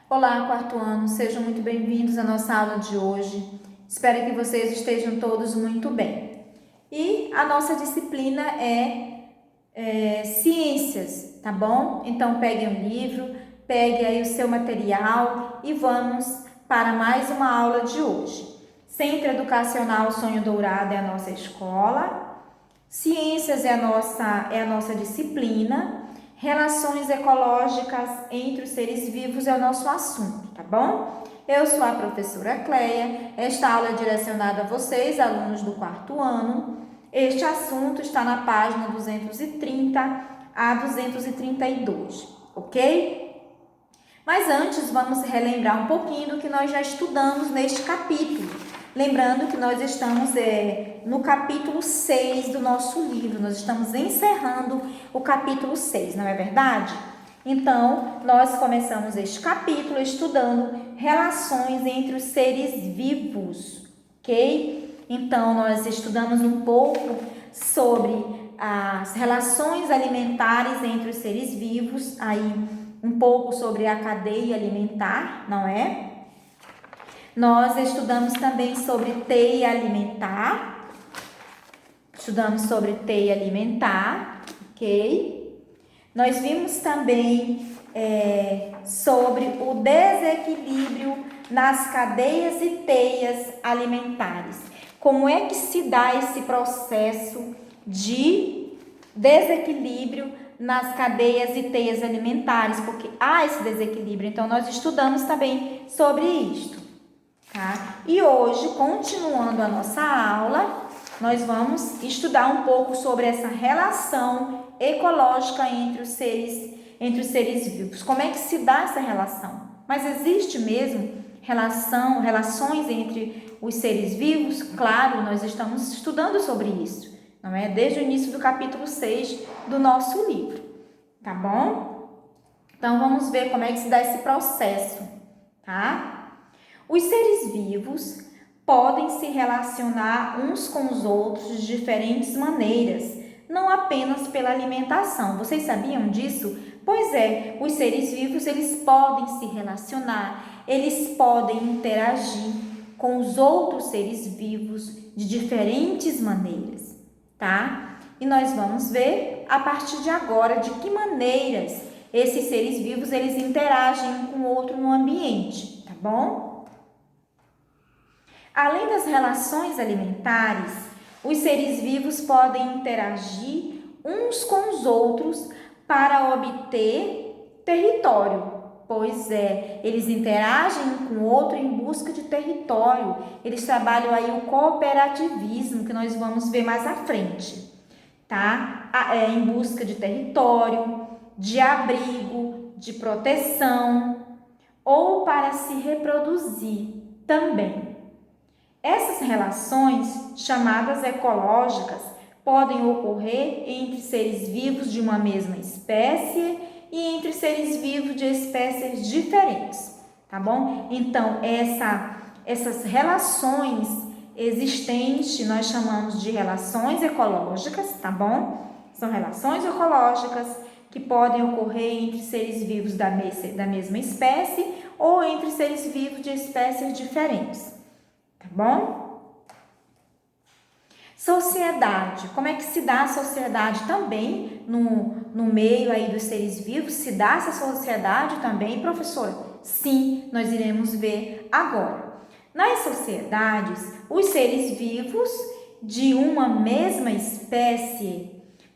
Olá, quarto ano, sejam muito bem-vindos à nossa aula de hoje. Espero que vocês estejam todos muito bem. E a nossa disciplina é ciências, tá bom? Então pegue um livro, pegue aí o seu material e vamos para mais uma aula de hoje. Centro Educacional Sonho Dourado é a nossa escola, ciências é a nossa disciplina. Relações ecológicas entre os seres vivos é o nosso assunto, tá bom? Eu sou a professora Cleia. Esta aula é direcionada a vocês, alunos do quarto ano. Este assunto está na página 230 a 232, ok? Mas antes, vamos relembrar um pouquinho do que nós já estudamos neste capítulo. Lembrando que nós estamos no capítulo 6 do nosso livro, nós estamos encerrando o capítulo 6, não é verdade? Então, nós começamos este capítulo estudando relações entre os seres vivos, ok? Então, nós estudamos um pouco sobre as relações alimentares entre os seres vivos, aí um pouco sobre a cadeia alimentar, não é? Nós estudamos também sobre teia alimentar. Ok? Nós vimos também sobre o desequilíbrio nas cadeias e teias alimentares. Como é que se dá esse processo de desequilíbrio nas cadeias e teias alimentares? Porque há esse desequilíbrio. Então, nós estudamos também sobre isto. Tá? E hoje, continuando a nossa aula, nós vamos estudar um pouco sobre essa relação ecológica entre os seres vivos. Como é que se dá essa relação? Mas existe mesmo relações entre os seres vivos? Claro, nós estamos estudando sobre isso, não é? Desde o início do capítulo 6 do nosso livro, tá bom? Então, vamos ver como é que se dá esse processo, tá? Os seres vivos podem se relacionar uns com os outros de diferentes maneiras, não apenas pela alimentação. Vocês sabiam disso? Pois é, os seres vivos eles podem se relacionar, eles podem interagir com os outros seres vivos de diferentes maneiras, tá? E nós vamos ver a partir de agora de que maneiras esses seres vivos eles interagem um com o outro no ambiente, tá bom? Além das relações alimentares, os seres vivos podem interagir uns com os outros para obter território. Pois é, eles interagem um com o outro em busca de território. Eles trabalham aí o cooperativismo, que nós vamos ver mais à frente, tá? Em busca de território, de abrigo, de proteção ou para se reproduzir também. Essas relações, chamadas ecológicas, podem ocorrer entre seres vivos de uma mesma espécie e entre seres vivos de espécies diferentes, tá bom? Então, essas relações existentes nós chamamos de relações ecológicas, tá bom? São relações ecológicas que podem ocorrer entre seres vivos da mesma espécie ou entre seres vivos de espécies diferentes. Tá bom? Sociedade. Como é que se dá a sociedade também no meio aí dos seres vivos? Se dá essa sociedade também, professora? Sim, nós iremos ver agora. Nas sociedades, os seres vivos de uma mesma espécie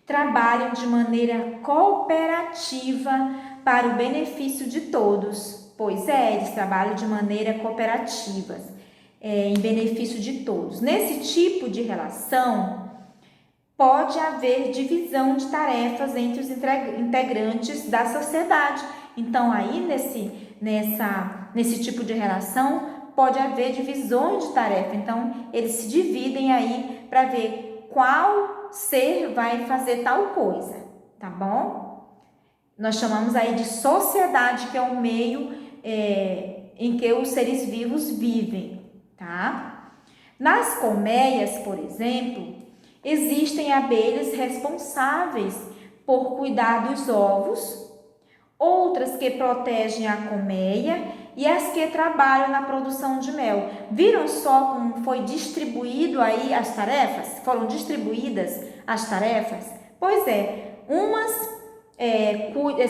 trabalham de maneira cooperativa para o benefício de todos. Pois é, eles trabalham de maneira cooperativa. Em benefício de todos. Nesse tipo de relação, pode haver divisão de tarefas entre os integrantes da sociedade. Então, aí nesse tipo de relação, pode haver divisões de tarefa. Então, eles se dividem aí para ver qual ser vai fazer tal coisa, tá bom? Nós chamamos aí de sociedade, que é o meio em que os seres vivos vivem. Tá? Nas colmeias, por exemplo, existem abelhas responsáveis por cuidar dos ovos outras que protegem a colmeia e as que trabalham na produção de mel. Viram só como foi distribuído aí as tarefas? Foram distribuídas as tarefas? Pois é, umas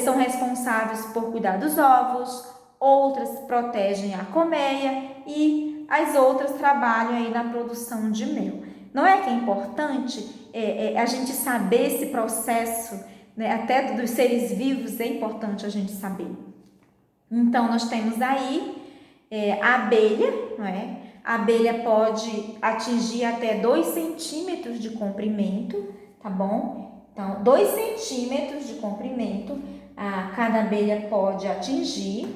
são responsáveis por cuidar dos ovos, outras protegem a colmeia e as outras trabalham aí na produção de mel. Não é que é importante a gente saber esse processo, né? Até dos seres vivos é importante a gente saber. Então, nós temos aí a abelha, não é? A abelha pode atingir até 2 centímetros de comprimento, tá bom? Então, 2 centímetros de comprimento cada abelha pode atingir,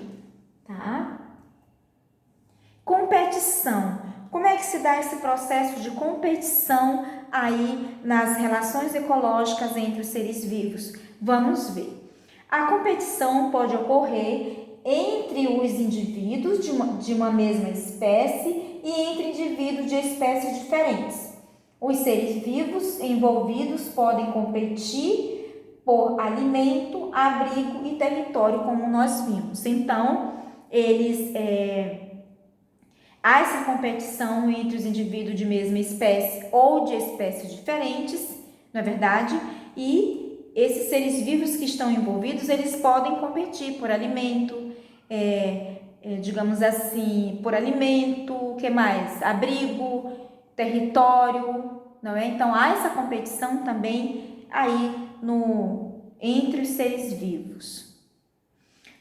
tá? Competição. Como é que se dá esse processo de competição aí nas relações ecológicas entre os seres vivos? Vamos ver. A competição pode ocorrer entre os indivíduos de uma mesma espécie e entre indivíduos de espécies diferentes. Os seres vivos envolvidos podem competir por alimento, abrigo e território, como nós vimos. Então, há essa competição entre os indivíduos de mesma espécie ou de espécies diferentes, não é verdade? E esses seres vivos que estão envolvidos, eles podem competir por alimento, digamos assim, por alimento, o que mais? Abrigo, território, não é? Então, há essa competição também aí entre os seres vivos.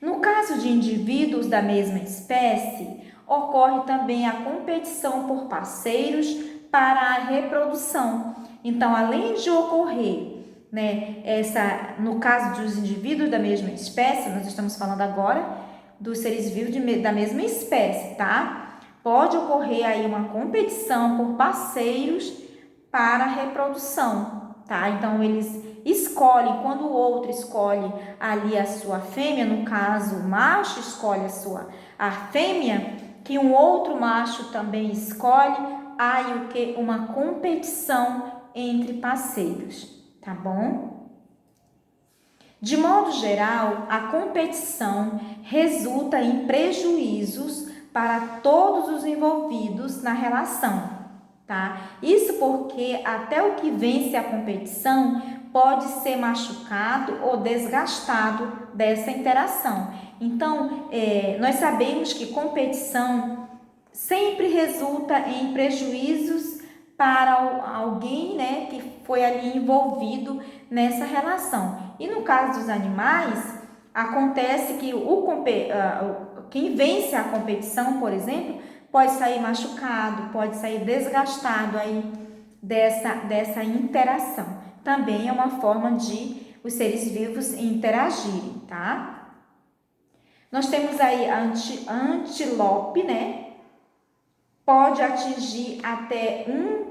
No caso de indivíduos da mesma espécie, ocorre também a competição por parceiros para a reprodução. Então, além de ocorrer, né, no caso dos indivíduos da mesma espécie, nós estamos falando agora dos seres vivos da mesma espécie, tá? Pode ocorrer aí uma competição por parceiros para a reprodução, tá? Então, eles escolhem, quando o outro escolhe ali a sua fêmea, no caso, o macho escolhe a fêmea, que um outro macho também escolhe, há uma competição entre parceiros, tá bom? De modo geral, a competição resulta em prejuízos para todos os envolvidos na relação, tá? Isso porque até o que vence a competição pode ser machucado ou desgastado dessa interação. Então, nós sabemos que competição sempre resulta em prejuízos para alguém, né, que foi ali envolvido nessa relação. E no caso dos animais, acontece que quem vence a competição, por exemplo, pode sair machucado, pode sair desgastado aí dessa interação. Também é uma forma de os seres vivos interagirem, tá? Nós temos aí a antílope, né? Pode atingir até 1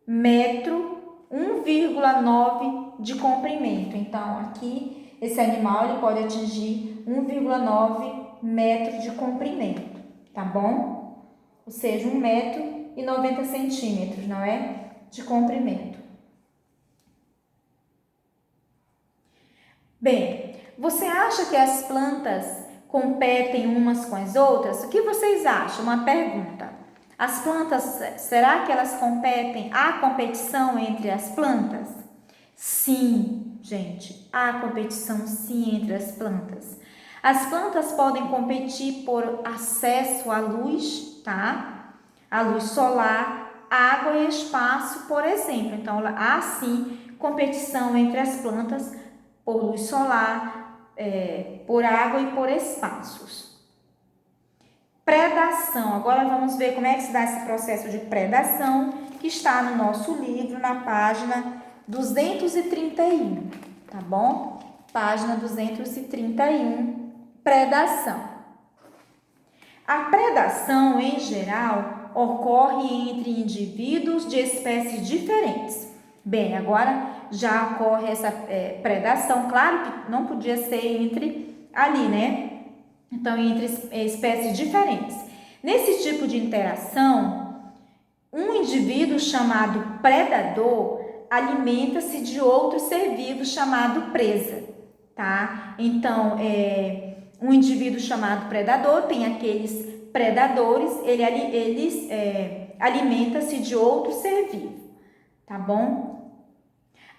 metro, 1,9 de comprimento. Então, aqui, esse animal ele pode atingir 1,9 metro de comprimento, tá bom? Ou seja, 1,90 m, não é? De comprimento. Bem, você acha que as plantas competem umas com as outras? O que vocês acham? Uma pergunta. As plantas, será que elas competem? Há competição entre as plantas? Sim, gente, há competição sim entre as plantas. As plantas podem competir por acesso à luz, tá? A luz solar, água e espaço, por exemplo. Então, há sim competição entre as plantas por luz solar, por água e por espaços. Predação. Agora vamos ver como é que se dá esse processo de predação, que está no nosso livro, na página 231, tá bom? Página 231, predação. A predação, em geral, ocorre entre indivíduos de espécies diferentes. Bem, agora já ocorre essa predação, claro que não podia ser entre ali, né? Então, entre espécies diferentes. Nesse tipo de interação, um indivíduo chamado predador alimenta-se de outro ser vivo chamado presa, tá? Então, um indivíduo chamado predador tem aqueles predadores, eles alimenta-se de outro ser vivo, tá bom?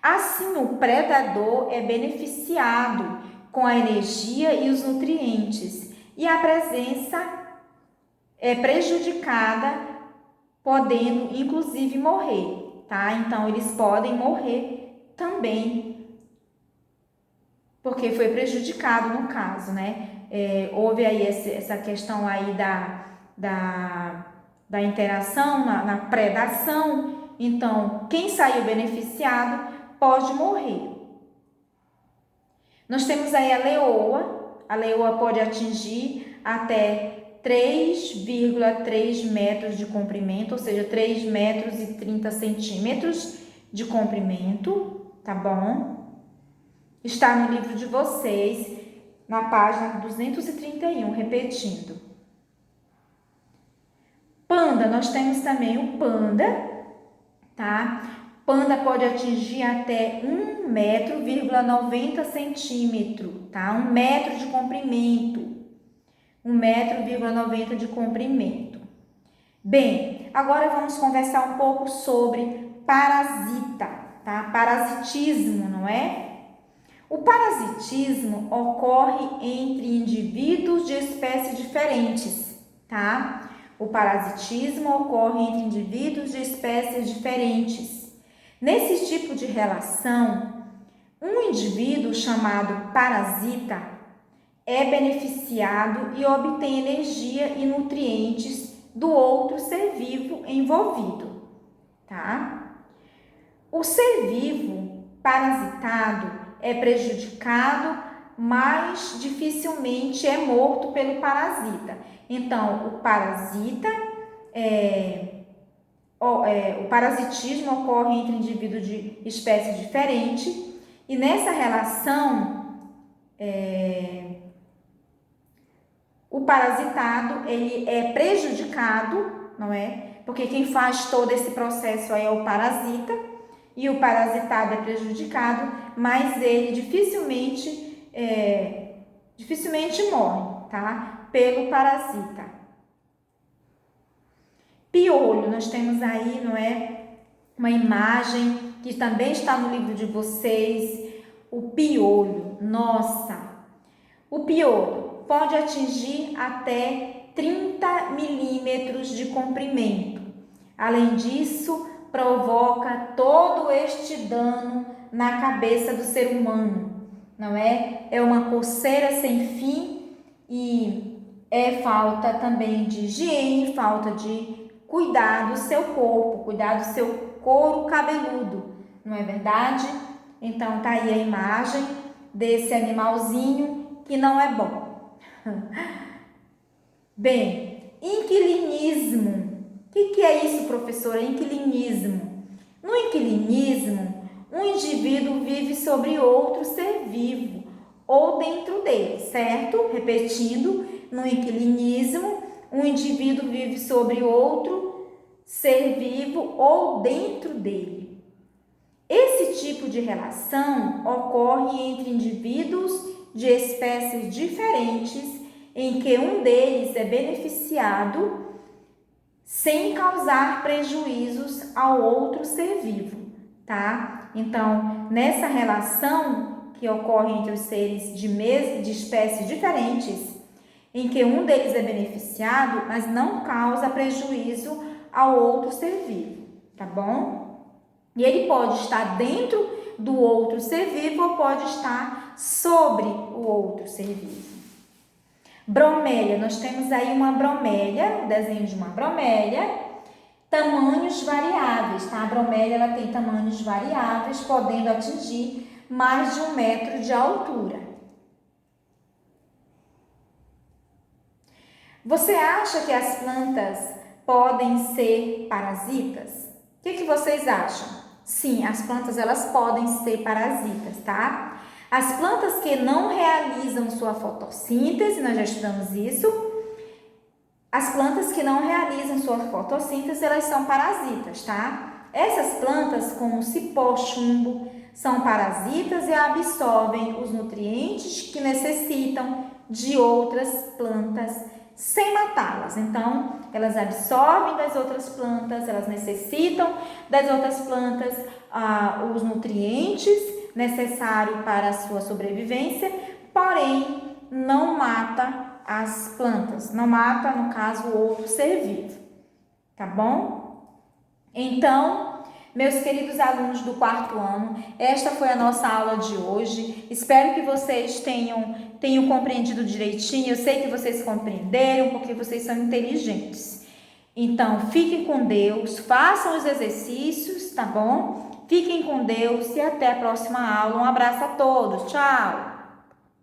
Assim, o predador é beneficiado com a energia e os nutrientes, e a presença é prejudicada, podendo inclusive morrer, tá? Então, eles podem morrer também, porque foi prejudicado no caso, né? Houve aí essa questão aí da interação, na predação. Então, quem saiu beneficiado pode morrer. Nós temos aí a leoa pode atingir até 3,3 metros de comprimento, ou seja, 3 metros e 30 centímetros de comprimento, tá bom? Está no livro de vocês, na página 231, repetindo. Panda, nós temos também o panda, tá? Panda pode atingir até 1,90 centímetro, tá? 1 metro de comprimento. 1,90 de comprimento. Bem, agora vamos conversar um pouco sobre parasita, tá? Parasitismo, não é? O parasitismo ocorre entre indivíduos de espécies diferentes, tá? O parasitismo ocorre entre indivíduos de espécies diferentes. Nesse tipo de relação, um indivíduo chamado parasita é beneficiado e obtém energia e nutrientes do outro ser vivo envolvido, tá? O ser vivo parasitado é prejudicado, mas dificilmente é morto pelo parasita. Então, o parasitismo ocorre entre indivíduos de espécies diferentes e nessa relação o parasitado ele é prejudicado, não é? Porque quem faz todo esse processo aí é o parasita e o parasitado é prejudicado, mas ele dificilmente morre, tá? Pelo parasita. Piolho, nós temos aí, não é? Uma imagem que também está no livro de vocês, o piolho. Nossa! O piolho pode atingir até 30 milímetros de comprimento. Além disso, provoca todo este dano na cabeça do ser humano, não é? É uma coceira sem fim e é falta também de higiene, falta de cuidar do seu corpo, cuidar do seu couro cabeludo, não é verdade? Então, tá aí a imagem desse animalzinho que não é bom. Bem, inquilinismo. O que é isso, professora? Inquilinismo. No inquilinismo, um indivíduo vive sobre outro ser vivo ou dentro dele, certo? Repetindo, no inquilinismo, um indivíduo vive sobre outro ser vivo ou dentro dele. Esse tipo de relação ocorre entre indivíduos de espécies diferentes, em que um deles é beneficiado sem causar prejuízos ao outro ser vivo, tá? Então, nessa relação que ocorre entre os seres de espécies diferentes, em que um deles é beneficiado, mas não causa prejuízo ao outro ser vivo, tá bom? E ele pode estar dentro do outro ser vivo ou pode estar sobre o outro ser vivo. Bromélia, nós temos aí uma bromélia, o desenho de uma bromélia, tamanhos variáveis, tá? A bromélia ela tem tamanhos variáveis, podendo atingir mais de 1 metro de altura. Você acha que as plantas podem ser parasitas? O que vocês acham? Sim, as plantas elas podem ser parasitas, tá? As plantas que não realizam sua fotossíntese, nós já estudamos isso. As plantas que não realizam sua fotossíntese, elas são parasitas, tá? Essas plantas, como cipó, chumbo, são parasitas e absorvem os nutrientes que necessitam de outras plantas sem matá-las. Então, elas absorvem das outras plantas, elas necessitam das outras plantas os nutrientes necessários para a sua sobrevivência, porém, não mata as plantas, não mata, no caso, o outro ser vivo, tá bom? Então, meus queridos alunos do 4º ano, esta foi a nossa aula de hoje. Espero que vocês tenham compreendido direitinho. Eu sei que vocês compreenderam, porque vocês são inteligentes. Então, fiquem com Deus, façam os exercícios, tá bom? Fiquem com Deus e até a próxima aula. Um abraço a todos. Tchau!